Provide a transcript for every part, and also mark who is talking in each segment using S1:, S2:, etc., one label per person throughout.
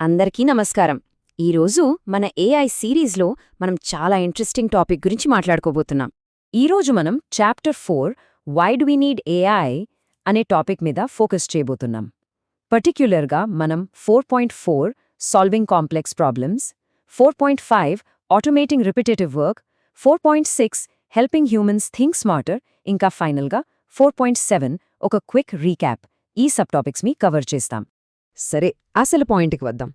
S1: అందరికీ నమస్కారం. ఈరోజు మన ఏఐ సిరీస్లో మనం చాలా ఇంట్రెస్టింగ్ టాపిక్ గురించి మాట్లాడుకోబోతున్నాం. ఈరోజు మనం chapter 4 why do we need AI అనే టాపిక్ మీద ఫోకస్ చేయబోతున్నాం. పర్టిక్యులర్గా మనం 4.4 solving complex problems, 4.5 automating repetitive work, 4.6 helping humans think smarter, ఇంకా ఫైనల్గా 4.7 ఒక క్విక్ రీక్యాప్ ఈ సబ్ టాపిక్స్ని కవర్ చేస్తాం.
S2: సరే, అసలు పాయింట్కి వద్దాం.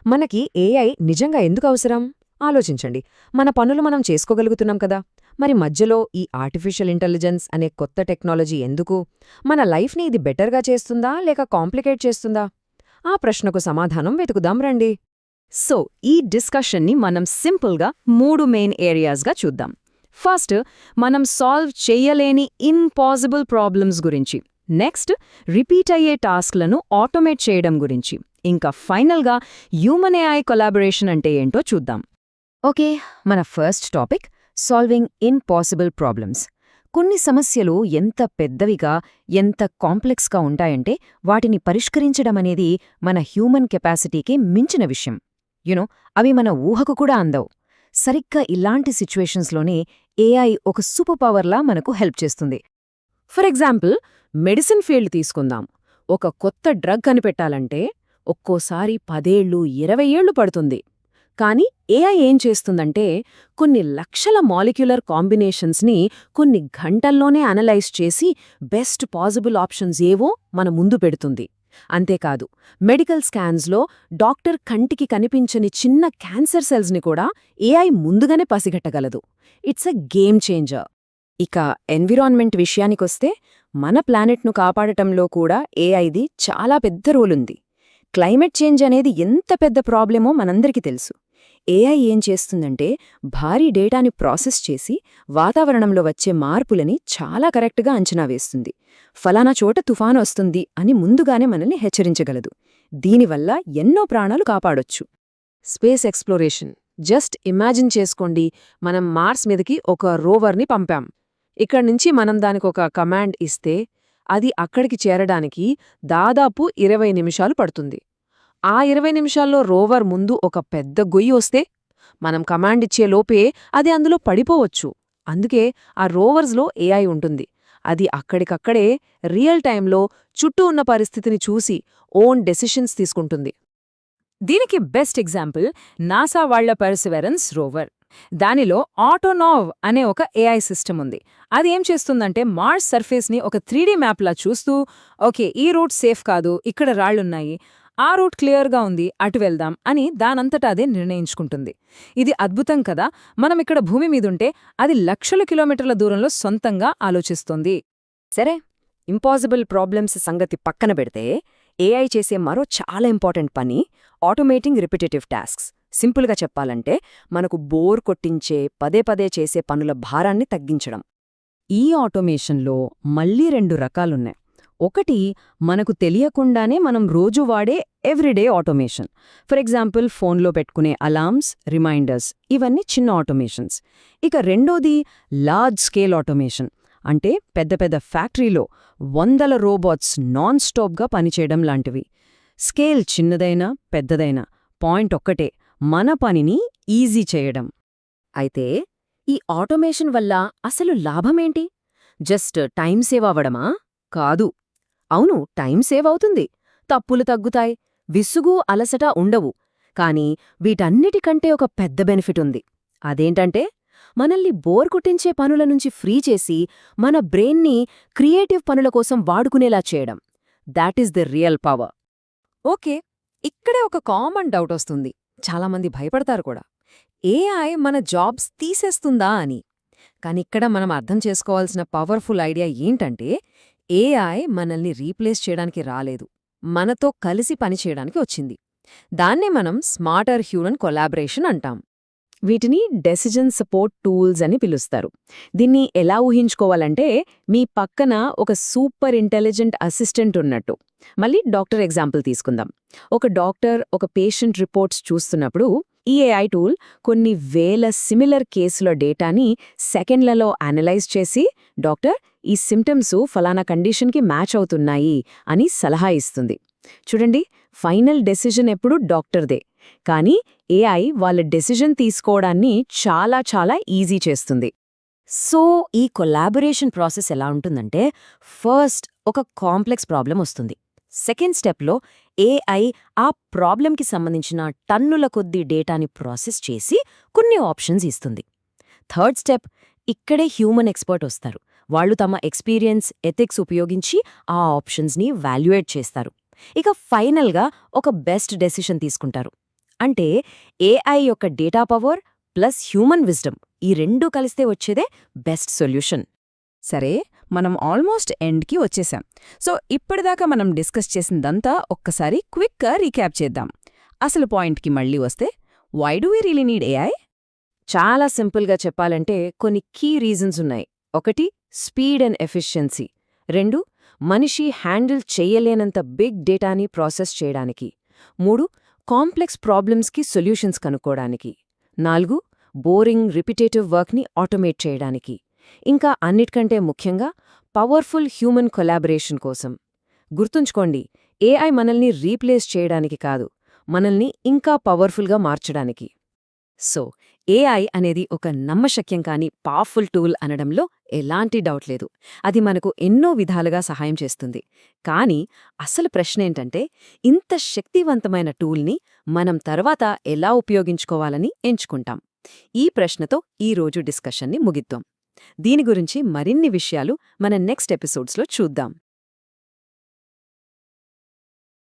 S2: మనకి ఏఐ నిజంగా ఎందుకు అవసరం? ఆలోచించండి. మన పనులు మనం చేసుకోగలుగుతున్నాం కదా, మరి మధ్యలో ఈ ఆర్టిఫిషియల్ ఇంటెలిజెన్స్ అనే కొత్త టెక్నాలజీ ఎందుకు? మన లైఫ్ని ఇది బెటర్గా చేస్తుందా లేక కాంప్లికేట్ చేస్తుందా? ఆ ప్రశ్నకు సమాధానం వెతుకుదాం రండి.
S1: సో ఈ డిస్కషన్ని మనం సింపుల్గా 3 మెయిన్ ఏరియాస్గా చూద్దాం. ఫస్ట్, మనం సాల్వ్ చెయ్యలేని ఇంపాసిబుల్ ప్రాబ్లమ్స్ గురించి. నెక్స్ట్, రిపీట్ అయ్యే టాస్క్లను ఆటోమేట్ చేయడం గురించి. ఇంకా ఫైనల్గా హ్యూమన్ ఏఐ కొలాబరేషన్ అంటే ఏంటో చూద్దాం.
S2: ఓకే, మన first topic solving impossible problems. కొన్ని సమస్యలు ఎంత పెద్దవిగా, ఎంత కాంప్లెక్స్గా ఉంటాయంటే వాటిని పరిష్కరించడం అనేది మన హ్యూమన్ కెపాసిటీకి మించిన విషయం. అవి మన ఊహకు కూడా అందవు. సరిగ్గా ఇలాంటి సిచ్యువేషన్స్లోనే ఏఐ ఒక సూపర్ పవర్లా మనకు హెల్ప్ చేస్తుంది.
S1: ఫర్ ఎగ్జాంపుల్, మెడిసిన్ ఫీల్డ్ తీసుకుందాం. ఒక కొత్త డ్రగ్ కనిపెట్టాలంటే ఒక్కోసారి 10 ఏళ్ళు 20 ఏళ్లు పడుతుంది. కానీ ఏఐ ఏం చేస్తుందంటే కొన్ని లక్షల మాలిక్యులర్ కాంబినేషన్స్ని కొన్ని గంటల్లోనే అనలైజ్ చేసి బెస్ట్ పాసిబుల్ ఆప్షన్స్ ఏవో మన ముందు పెడుతుంది. అంతేకాదు, మెడికల్ స్కాన్స్లో డాక్టర్ కంటికి కనిపించని చిన్న క్యాన్సర్ సెల్స్ని కూడా ఏఐ ముందుగానే పసిగట్టగలదు. It's a game changer.
S2: ఇక ఎన్విరాన్మెంట్ విషయానికొస్తే మన ప్లానెట్ను కాపాడటంలో కూడా ఏఐది చాలా పెద్ద రోలుంది. క్లైమేట్ చేంజ్ అనేది ఎంత పెద్ద ప్రాబ్లమో మనందరికీ తెలుసు. ఏఐ ఏం చేస్తుందంటే భారీ డేటాని ప్రాసెస్ చేసి వాతావరణంలో వచ్చే మార్పులని చాలా కరెక్ట్గా అంచనా వేస్తుంది. ఫలానా చోట తుఫాను వస్తుంది అని ముందుగానే మనల్ని హెచ్చరించగలదు. దీనివల్ల ఎన్నో ప్రాణాలు కాపాడొచ్చు.
S1: Space exploration. జస్ట్ ఇమాజిన్ చేసుకోండి, మనం మార్స్ మీదకి ఒక రోవర్ని పంపాం. ఇక్కడ్నుంచి మనం దానికొక కమాండ్ ఇస్తే అది అక్కడికి చేరడానికి దాదాపు 20 నిమిషాలు పడుతుంది. ఆ 20 నిమిషాల్లో రోవర్ ముందు ఒక పెద్ద గొయ్యి వస్తే మనం కమాండ్ ఇచ్చే లోపే అది అందులో పడిపోవచ్చు. అందుకే ఆ రోవర్స్లో ఏఐ ఉంటుంది. అది అక్కడికక్కడే రియల్ టైంలో చుట్టూ ఉన్న పరిస్థితిని చూసి ఓన్ డెసిషన్స్ తీసుకుంటుంది. దీనికి బెస్ట్ ఎగ్జాంపుల్ నాసా వాళ్ల పర్సివెరెన్స్ రోవర్. దానిలో ఆటోనావ్ అనే ఒక ఏఐ సిస్టమ్ ఉంది. అది ఏం చేస్తుందంటే మార్స్ సర్ఫేస్ని ఒక 3D మ్యాప్లా చూస్తూ, ఓకే, ఈ రూట్ సేఫ్ కాదు, ఇక్కడ రాళ్లున్నాయి, ఆ రూట్ క్లియర్గా ఉంది, అటు వెళ్దాం అని దానంతటా అదే నిర్ణయించుకుంటుంది. ఇది అద్భుతం కదా. మనం ఇక్కడ భూమి మీదుంటే అది లక్షల కిలోమీటర్ల దూరంలో సొంతంగా ఆలోచిస్తోంది.
S2: సరే, ఇంపాసిబుల్ ప్రాబ్లమ్స్ సంగతి పక్కన పెడితే ఏఐ చేసే మరో చాలా ఇంపార్టెంట్ పని ఆటోమేటింగ్ రిపిటేటివ్ టాస్క్స్. సింపుల్గా చెప్పాలంటే మనకు బోర్ కొట్టించే పదే పదే చేసే పనుల భారాన్ని తగ్గించడం.
S1: ఈ ఆటోమేషన్లో మళ్ళీ 2 రకాలున్నాయి. ఒకటి, మనకు తెలియకుండానే మనం రోజు వాడే ఎవ్రీడే ఆటోమేషన్. ఫర్ ఎగ్జాంపుల్, ఫోన్లో పెట్టుకునే అలార్మ్స్, రిమైండర్స్, ఇవన్నీ చిన్న ఆటోమేషన్స్. ఇక రెండోది లార్జ్ స్కేల్ ఆటోమేషన్. అంటే పెద్ద పెద్ద ఫ్యాక్టరీలో 100 రోబోట్స్ నాన్ స్టాప్గా పనిచేయడం లాంటివి. స్కేల్ చిన్నదైనా పెద్దదైనా పాయింట్ ఒక్కటే, మన పనిని ఈజీ చేయడం.
S2: అయితే ఈ ఆటోమేషన్ వల్ల అసలు లాభమేంటి? జస్ట్ టైం సేవ్ అవ్వడమా? కాదు. అవును, టైం సేవ్ అవుతుంది, తప్పులు తగ్గుతాయి, విసుగు అలసట ఉండవు. కానీ వీటన్నిటికంటే ఒక పెద్ద బెనిఫిట్ ఉంది. అదేంటంటే మనల్ని బోర్ కొట్టించే పనుల నుంచి ఫ్రీ చేసి మన బ్రెయిన్ని క్రియేటివ్ పనుల కోసం వాడుకునేలా చేయడం. That is the real power.
S1: Okay, ఇక్కడే ఒక కామన్ డౌట్ వస్తుంది. చాలామంది భయపడతారు కూడా, ఏఐ మన జాబ్స్ తీసేస్తుందా అని. కానిక్కడ మనం అర్థం చేసుకోవాల్సిన పవర్ఫుల్ ఐడియా ఏంటంటే ఏఐ మనల్ని రీప్లేస్ చేయడానికి రాలేదు, మనతో కలిసి పనిచేయడానికి వచ్చింది. దాన్నే మనం స్మార్టర్ హ్యూమన్ కొలాబరేషన్ అంటాం. వీటిని డెసిజన్ సపోర్ట్ టూల్స్ అని పిలుస్తారు. దీన్ని ఎలా ఊహించుకోవాలంటే మీ పక్కన ఒక సూపర్ ఇంటెలిజెంట్ అసిస్టెంట్ ఉన్నట్టు. మళ్ళీ డాక్టర్ ఎగ్జాంపుల్ తీసుకుందాం. ఒక డాక్టర్ ఒక పేషెంట్ రిపోర్ట్స్ చూస్తున్నప్పుడు ఈ ఏఐ టూల్ కొన్ని వేల సిమిలర్ కేసుల డేటాని సెకండ్లలో అనలైజ్ చేసి, డాక్టర్, ఈ సిమ్టమ్స్ ఫలానా కండిషన్కి మ్యాచ్ అవుతున్నాయి అని సలహా ఇస్తుంది.
S2: చూడండి, ఫైనల్ డెసిషన్ ఎప్పుడు డాక్టర్దే. కానీ ఏఐ వాళ్ళ డెసిషన్ తీసుకోవడాన్ని చాలా చాలా ఈజీ చేస్తుంది. సో ఈ కొలాబరేషన్ ప్రాసెస్ ఎలా ఉంటుందంటే, ఫస్ట్ ఒక కాంప్లెక్స్ ప్రాబ్లం వస్తుంది. సెకండ్ స్టెప్లో ఏఐ ఆ ప్రాబ్లంకి సంబంధించిన టన్నుల కొద్దీ డేటాని ప్రాసెస్ చేసి కొన్ని ఆప్షన్స్ ఇస్తుంది. థర్డ్ స్టెప్, ఇక్కడే హ్యూమన్ ఎక్స్పర్ట్ వస్తారు. వాళ్ళు తమ ఎక్స్పీరియన్స్, ఎథిక్స్ ఉపయోగించి ఆ ఆప్షన్స్ని వాల్యుయేట్ చేస్తారు. ఇక ఫైనల్గా ఒక బెస్ట్ డెసిషన్ తీసుకుంటారు. అంటే ఏఐ యొక్క data power plus human wisdom ఈ రెండూ కలిస్తే వచ్చేదే బెస్ట్ సొల్యూషన్.
S1: సరే, మనం ఆల్మోస్ట్ ఎండ్కి వచ్చేసాం. సో ఇప్పటిదాకా మనం డిస్కస్ చేసిందంతా ఒక్కసారి క్విక్గా రీక్యాప్ చేద్దాం. అసలు పాయింట్కి మళ్ళీ వస్తే, why do we really need AI?
S2: చాలా సింపుల్గా చెప్పాలంటే కొన్ని కీ రీజన్స్ ఉన్నాయి. ఒకటి, స్పీడ్ అండ్ ఎఫిషియన్సీ. 2, మనిషి హ్యాండిల్ చెయ్యలేనంత బిగ్ డేటాని ప్రాసెస్ చేయడానికి. 3, కాంప్లెక్స్ ప్రాబ్లమ్స్కి సొల్యూషన్స్ కనుక్కోడానికి. 4, బోరింగ్ రిపిటేటివ్ వర్క్ని ఆటోమేట్ చేయడానికి. ఇంకా అన్నిటికంటే ముఖ్యంగా పవర్ఫుల్ హ్యూమన్ కొలాబరేషన్ కోసం. గుర్తుంచుకోండి, ఏఐ మనల్ని రీప్లేస్ చేయడానికి కాదు, మనల్ని ఇంకా పవర్ఫుల్గా మార్చడానికి. సో ఏఐ అనేది ఒక నమ్మశక్యం కాని పవర్ఫుల్ టూల్ అనడంలో ఎలాంటి డౌట్ లేదు. అది మనకు ఎన్నో విధాలుగా సహాయం చేస్తుంది. కానీ అసలు ప్రశ్నేంటంటే, ఇంత శక్తివంతమైన టూల్ని మనం తర్వాత ఎలా ఉపయోగించుకోవాలని ఎంచుకుంటాం? ఈ ప్రశ్నతో ఈరోజు డిస్కషన్ని ముగిద్దాం. దీని గురించి మరిన్ని విషయాలు మన నెక్స్ట్ ఎపిసోడ్స్లో చూద్దాం.